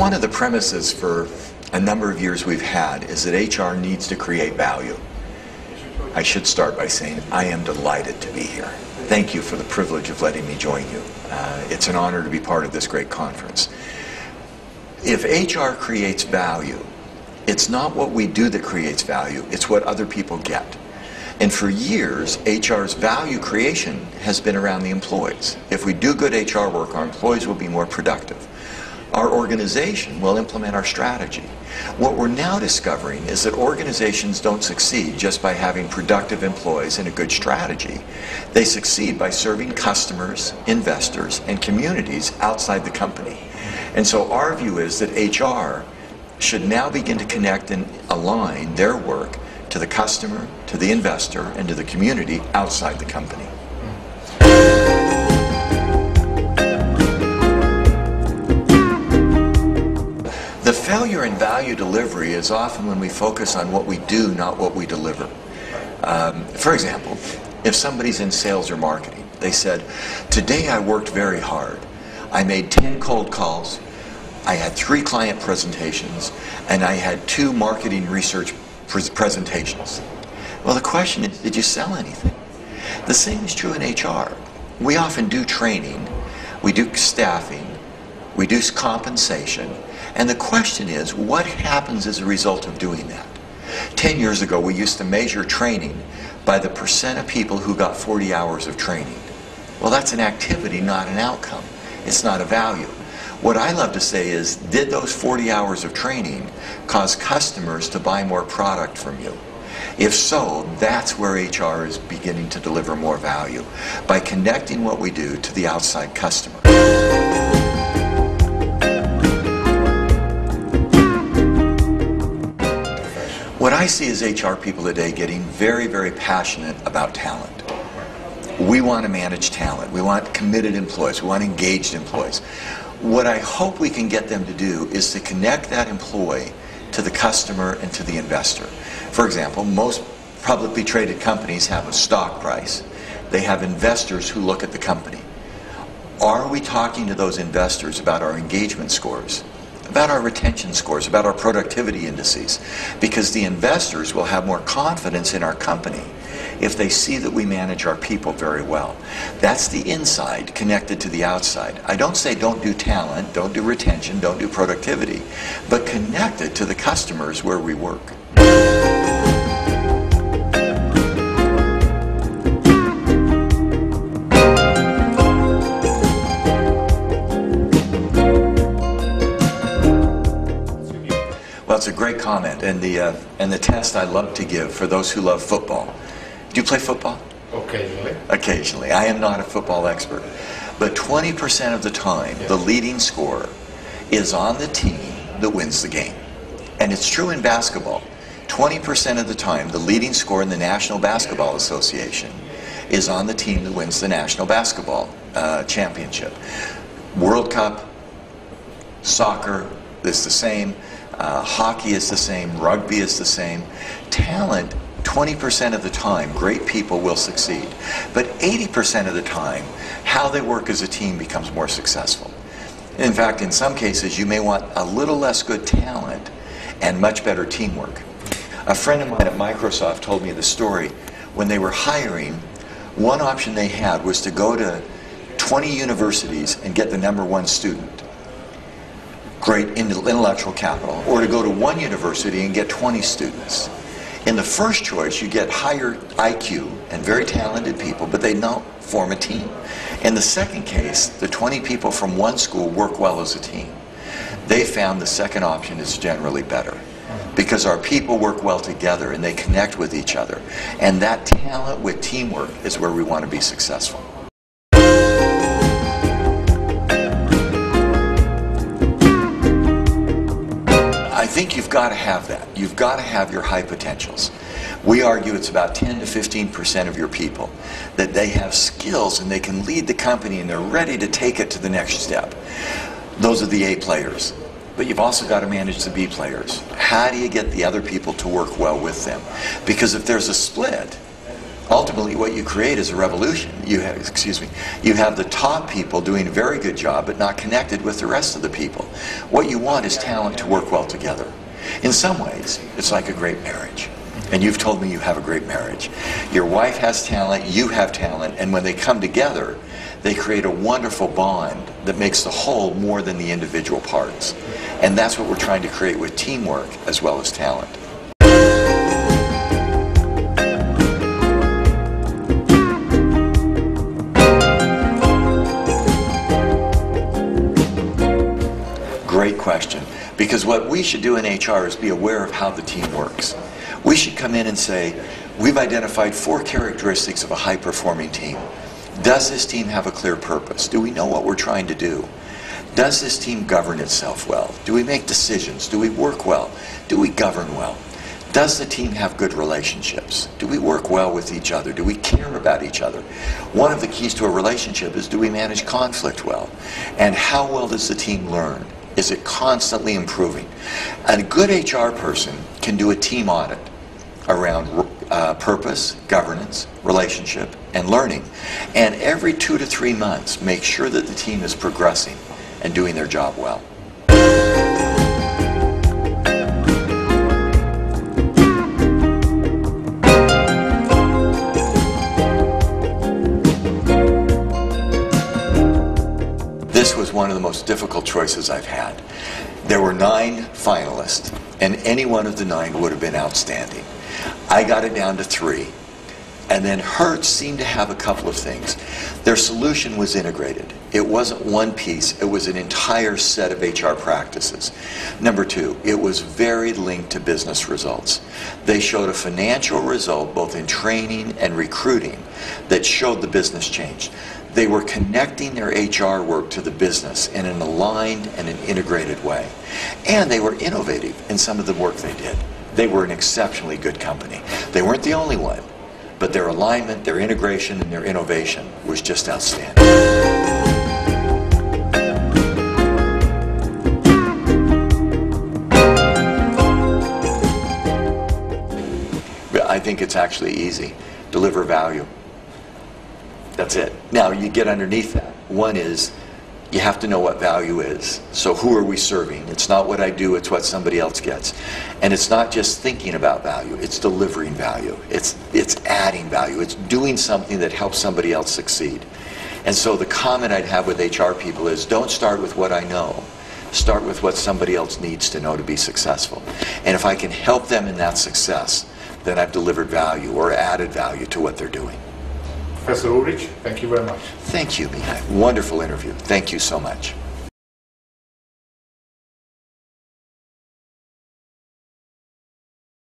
One of the premises for a number of years we've had is that HR needs to create value. I should start by saying I am delighted to be here. Thank you for the privilege of letting me join you. It's an honor to be part of this great conference. If HR creates value, it's not what we do that creates value, it's what other people get. And for years, HR's value creation has been around the employees. If we do good HR work, our employees will be more productive. Our organization will implement our strategy. What we're now discovering is that organizations don't succeed just by having productive employees and a good strategy. They succeed by serving customers, investors, and communities outside the company. And so our view is that HR should now begin to connect and align their work to the customer, to the investor, and to the community outside the company. The failure in value delivery is often when we focus on what we do, not what we deliver. For example, if somebody's in sales or marketing, they said, "Today I worked very hard. I made 10 cold calls, I had 3 client presentations, and I had 2 marketing research presentations." Well, the question is, did you sell anything? The same is true in HR. We often do training, we do staffing, we do compensation, and the question is, what happens as a result of doing that? 10 years ago, we used to measure training by the % of people who got 40 hours of training. Well, that's an activity, not an outcome. It's not a value. What I love to say is, did those 40 hours of training cause customers to buy more product from you? If so, that's where HR is beginning to deliver more value, by connecting what we do to the outside customer. What I see is HR people today getting very, very passionate about talent. We want to manage talent. We want committed employees. We want engaged employees. What I hope we can get them to do is to connect that employee to the customer and to the investor. For example, most publicly traded companies have a stock price. They have investors who look at the company. Are we talking to those investors about our engagement scores, about our retention scores, about our productivity indices? Because the investors will have more confidence in our company if they see that we manage our people very well. That's the inside connected to the outside. I don't say don't do talent, don't do retention, don't do productivity, but connect it to the customers where we work. Well, it's a great comment, and the test I love to give for those who love football. Do you play football? Occasionally. Occasionally. I am not a football expert. But 20% of the time, the leading scorer is on the team that wins the game. And it's true in basketball. 20% of the time, the leading scorer in the National Basketball Association is on the team that wins the National Basketball Championship. World Cup, soccer is the same. Hockey is the same. Rugby is the same. Talent, 20% of the time, great people will succeed. But 80% of the time, how they work as a team becomes more successful. In fact, in some cases, you may want a little less good talent and much better teamwork. A friend of mine at Microsoft told me the story. When they were hiring, one option they had was to go to 20 universities and get the #1 student. Great intellectual capital. Or to go to one university and get 20 students. In the first choice, you get higher IQ and very talented people, but they don't form a team. In the second case, the 20 people from one school work well as a team. They found the second option is generally better, because our people work well together and they connect with each other. And that talent with teamwork is where we want to be successful. I think you've got to have that. You've got to have your high potentials. We argue it's about 10 to 15% of your people, that they have skills and they can lead the company and they're ready to take it to the next step. Those are the A players. But you've also got to manage the B players. How do you get the other people to work well with them? Because if there's a split, Ultimately, what you create is a revolution. You have the top people doing a very good job, but not connected with the rest of the people. What you want is talent to work well together. In some ways, it's like a great marriage. And you've told me you have a great marriage. Your wife has talent, you have talent, and when they come together, they create a wonderful bond that makes the whole more than the individual parts. And that's what we're trying to create with teamwork as well as talent. Great question. Because what we should do in HR is be aware of how the team works. We should come in and say, we've identified 4 characteristics of a high-performing team. Does this team have a clear purpose? Do we know what we're trying to do? Does this team govern itself well? Do we make decisions? Do we work well? Do we govern well? Does the team have good relationships? Do we work well with each other? Do we care about each other? One of the keys to a relationship is, do we manage conflict well? And how well does the team learn? Is it constantly improving? And a good HR person can do a team audit around purpose, governance, relationship, and learning. And every 2 to 3 months, make sure that the team is progressing and doing their job well. This was one of the most difficult choices I've had. There were 9 finalists, and any one of the 9 would have been outstanding. I got it down to 3. And then Hertz seemed to have a couple of things. Their solution was integrated. It wasn't one piece, it was an entire set of HR practices. Number 2, it was very linked to business results. They showed a financial result both in training and recruiting that showed the business change. They were connecting their HR work to the business in an aligned and an integrated way. And they were innovative in some of the work they did. They were an exceptionally good company. They weren't the only one, but their alignment, their integration, and their innovation was just outstanding. I think it's actually easy. Deliver value. That's it. Now, you get underneath that. One is, you have to know what value is. So who are we serving? It's not what I do, it's what somebody else gets. And it's not just thinking about value, it's delivering value. It's adding value. It's doing something that helps somebody else succeed. And so the comment I'd have with HR people is, don't start with what I know. Start with what somebody else needs to know to be successful. And if I can help them in that success, then I've delivered value or added value to what they're doing. Professor Ulrich, thank you very much. Thank you, Mihai. Wonderful interview. Thank you so much.